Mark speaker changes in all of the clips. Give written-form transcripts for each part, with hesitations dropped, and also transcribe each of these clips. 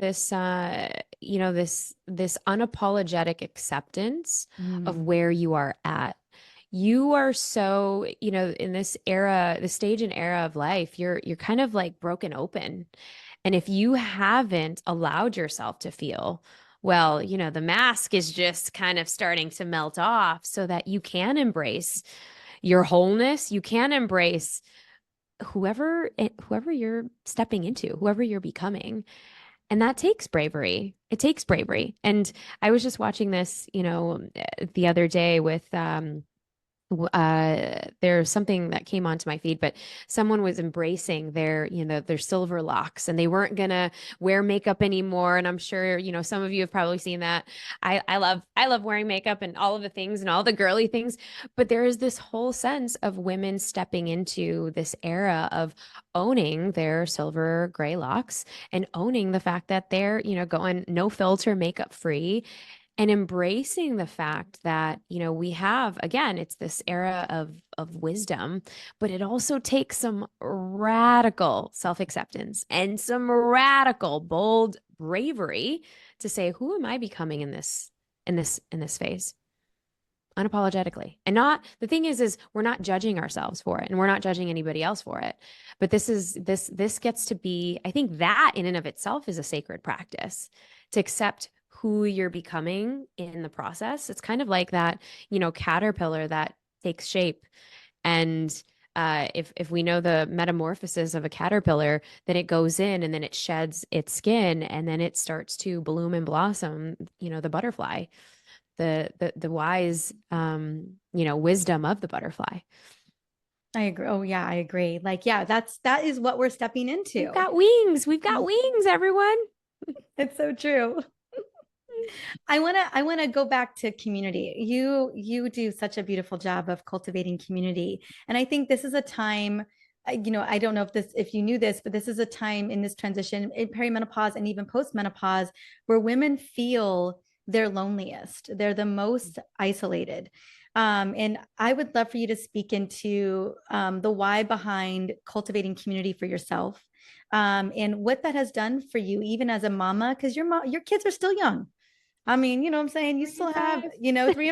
Speaker 1: this, this unapologetic acceptance of
Speaker 2: Mm.
Speaker 1: where you are at. You are so, in this era, the stage and era of life, you're kind of like broken open. And if you haven't allowed yourself to feel, well, the mask is just kind of starting to melt off so that you can embrace your wholeness. You can embrace whoever you're stepping into, whoever you're becoming. And that takes bravery. It takes bravery. And I was just watching this, the other day with there's something that came onto my feed, but someone was embracing their silver locks and they weren't gonna wear makeup anymore. And I'm sure, some of you have probably seen that. I love wearing makeup and all of the things and all the girly things, but there is this whole sense of women stepping into this era of owning their silver gray locks and owning the fact that they're, going no filter, makeup free, and embracing the fact that we have, again, it's this era of wisdom, but it also takes some radical self-acceptance and some radical bold bravery to say, who am I becoming in this phase, unapologetically. And not, the thing is we're not judging ourselves for it and we're not judging anybody else for it, but this gets to be, I think that in and of itself is a sacred practice, to accept who you're becoming in the process. It's kind of like that, caterpillar that takes shape. And if we know the metamorphosis of a caterpillar, then it goes in and then it sheds its skin and then it starts to bloom and blossom, the butterfly, the wise, wisdom of the butterfly.
Speaker 2: I agree. Oh yeah, I agree. Like, yeah, that is what we're stepping
Speaker 1: We've
Speaker 2: into.
Speaker 1: got wings. We've got wings, everyone.
Speaker 2: It's so true. I want to go back to community. You do such a beautiful job of cultivating community. And I think this is a time, I don't know if you knew this, but this is a time in this transition in perimenopause and even postmenopause where women feel their loneliest. They're the most isolated. And I would love for you to speak into the why behind cultivating community for yourself, and what that has done for you, even as a mama, because your kids are still young. I mean, you know what I'm saying? You
Speaker 1: Three and
Speaker 2: still have,
Speaker 1: five.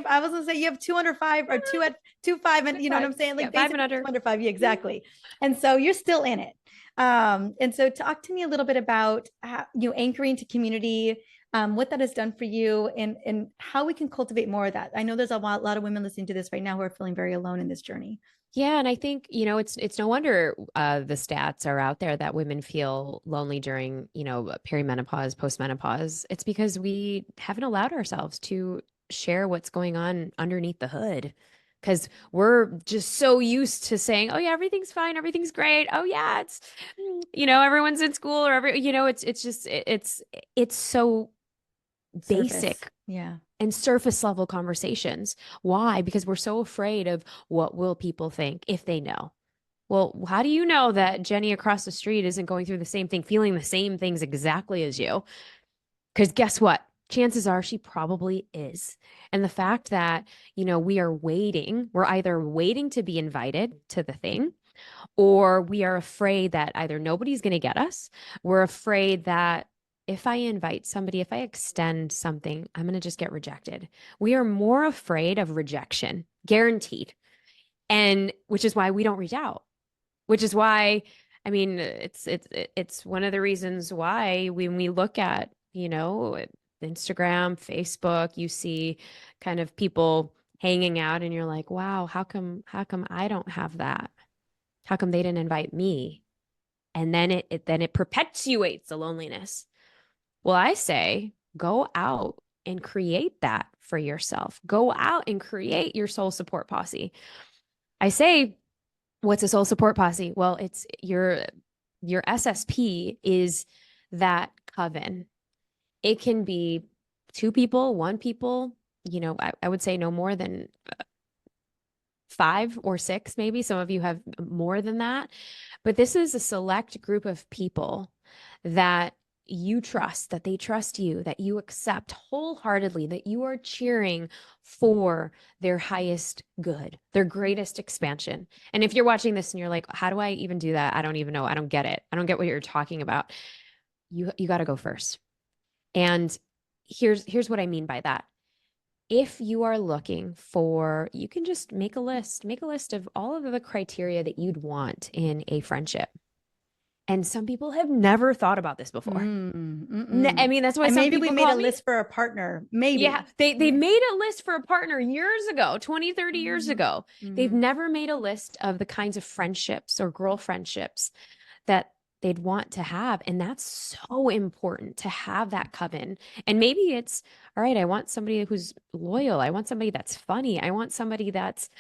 Speaker 2: I was gonna say you have two under five or two at 2 5, and
Speaker 1: With
Speaker 2: you know what
Speaker 1: five.
Speaker 2: I'm saying?
Speaker 1: Yeah,
Speaker 2: Like
Speaker 1: five and
Speaker 2: basically two
Speaker 1: under.
Speaker 2: under five, yeah, exactly. And so you're still in it. And so talk to me a little bit about how, anchoring to community, what that has done for you, and how we can cultivate more of that. I know there's a lot of women listening to this right now who are feeling very alone in this journey.
Speaker 1: Yeah, and I think, it's no wonder the stats are out there that women feel lonely during, perimenopause, postmenopause. It's because we haven't allowed ourselves to share what's going on underneath the hood. Because we're just so used to saying, "Oh yeah, everything's fine, everything's great. Oh yeah, it's, everyone's in school or it's just it's so
Speaker 2: Surface.
Speaker 1: basic
Speaker 2: Yeah.
Speaker 1: and surface level conversations. Why? Because we're so afraid of what will people think if they know. Well, how do you know that Jenny across the street isn't going through the same thing, feeling the same things exactly as you? Because guess what? Chances are she probably is. And the fact that, we're either waiting to be invited to the thing, or we are afraid that either nobody's going to get us, we're afraid that if I invite somebody, if I extend something, I'm going to just get rejected. We are more afraid of rejection, guaranteed. And which is why we don't reach out, which is why, I mean, it's one of the reasons why when we look at, Instagram, Facebook, you see kind of people hanging out and you're like, wow, how come I don't have that? How come they didn't invite me? And then it perpetuates the loneliness. Well, I say go out and create that for yourself. Go out and create your soul support posse. I say, what's a soul support posse? Well, it's your SSP is that coven. It can be two people, one people, I would say no more than five or six, maybe. Some of you have more than that. But this is a select group of people that you trust, that they trust you, that you accept wholeheartedly, that you are cheering for their highest good, their greatest expansion. And if you're watching this and you're like, how do I even do that? I don't even know. I don't get it. I don't get what you're talking about. You got to go first. And here's what I mean by that. If you are looking for, you can just make a list of all of the criteria that you'd want in a friendship. And some people have never thought about this before. I mean, that's why
Speaker 2: And
Speaker 1: some
Speaker 2: maybe we
Speaker 1: people
Speaker 2: made
Speaker 1: call
Speaker 2: a
Speaker 1: me.
Speaker 2: list for a partner.
Speaker 1: Yeah,
Speaker 2: Maybe.
Speaker 1: they made a list for a partner years ago, 20, 30 years
Speaker 2: Mm-hmm.
Speaker 1: ago. They've
Speaker 2: Mm-hmm.
Speaker 1: never made a list of the kinds of friendships or girl friendships that they'd want to have. And that's so important to have that coven. And maybe it's, all right, I want somebody who's loyal. I want somebody that's funny. I want somebody that's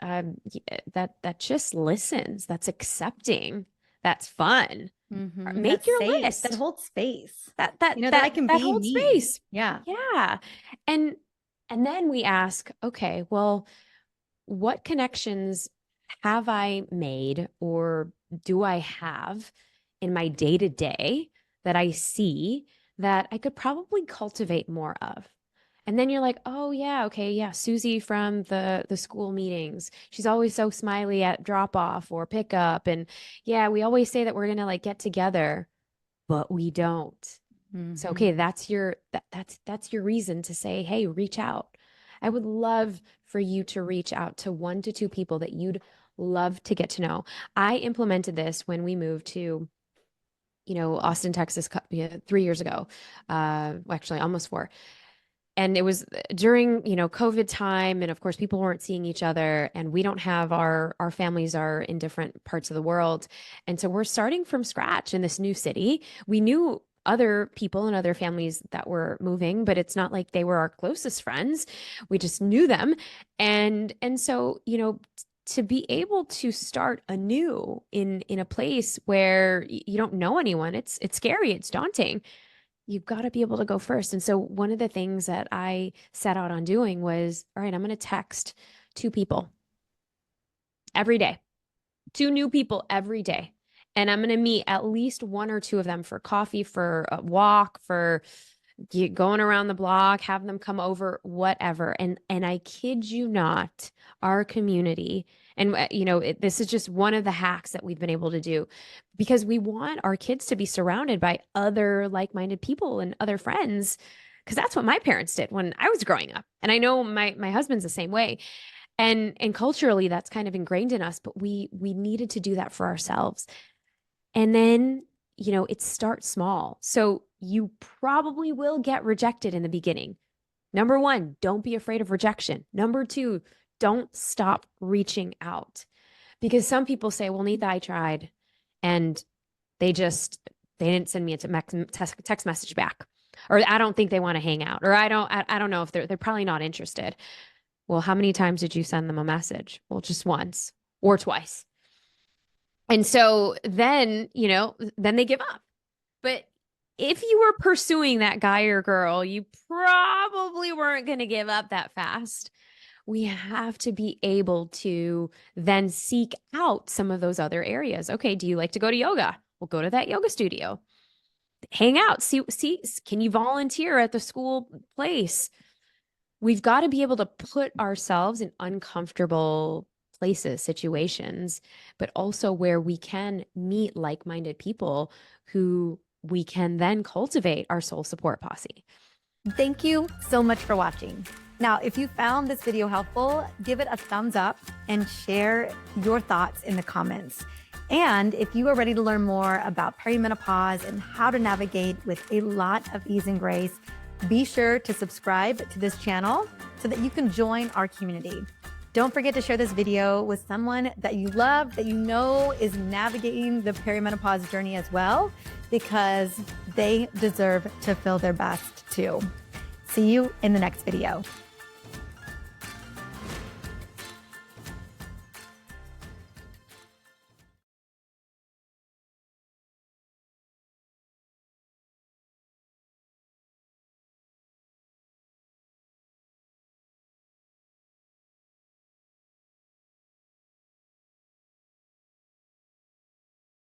Speaker 1: that just listens, that's accepting, that's fun. Make
Speaker 2: That's
Speaker 1: your
Speaker 2: safe, that
Speaker 1: list.
Speaker 2: holds space,
Speaker 1: That that
Speaker 2: that I
Speaker 1: that
Speaker 2: can
Speaker 1: that
Speaker 2: be
Speaker 1: holds
Speaker 2: me.
Speaker 1: space.
Speaker 2: Yeah.
Speaker 1: Yeah. And then we ask, okay, well, what connections have I made or do I have in my day to day that I see that I could probably cultivate more of? And then you're like, oh yeah, okay, yeah, Susie from the school meetings. She's always so smiley at drop off or pickup. And yeah, we always say that we're gonna like get together, but we don't. So
Speaker 2: Mm-hmm.
Speaker 1: okay, that's your reason to say, hey, reach out. I would love for you to reach out to 1 to 2 people that you'd love to get to know. I implemented this when we moved to, Austin, Texas, 3 years ago. Actually, almost 4. And it was during, COVID time, and of course people weren't seeing each other, and we don't have our families are in different parts of the world. And so we're starting from scratch in this new city. We knew other people and other families that were moving, but it's not like they were our closest friends. We just knew them. And so, to be able to start anew in a place where you don't know anyone, it's scary, it's daunting. You've got to be able to go first. And so one of the things that I set out on doing was, all right, I'm going to text 2 people every day, 2 new people every day. And I'm going to meet at least 1 or 2 of them for coffee, for a walk, for going around the block, have them come over, whatever. And I kid you not, our community, and this is just one of the hacks that we've been able to do because we want our kids to be surrounded by other like-minded people and other friends because that's what my parents did when I was growing up. And I know my husband's the same way. And culturally that's kind of ingrained in us, but we needed to do that for ourselves. And then, it starts small. So you probably will get rejected in the beginning. Number 1, don't be afraid of rejection. Number 2, don't stop reaching out. Because some people say, well, Neeta, I tried. And they didn't send me a text message back. Or I don't think they want to hang out. Or I don't know if they're probably not interested. Well, how many times did you send them a message? Well, just once or twice. And so then they give up. But if you were pursuing that guy or girl, you probably weren't going to give up that fast. We have to be able to then seek out some of those other areas. Okay, do you like to go to yoga? Well, go to that yoga studio. Hang out. See, can you volunteer at the school place? We've got to be able to put ourselves in uncomfortable places, situations, but also where we can meet like-minded people who we can then cultivate our soul support posse.
Speaker 2: Thank you so much for watching. Now, if you found this video helpful, give it a thumbs up and share your thoughts in the comments. And if you are ready to learn more about perimenopause and how to navigate with a lot of ease and grace, be sure to subscribe to this channel so that you can join our community. Don't forget to share this video with someone that you love, that you know is navigating the perimenopause journey as well, because they deserve to feel their best too. See you in the next video.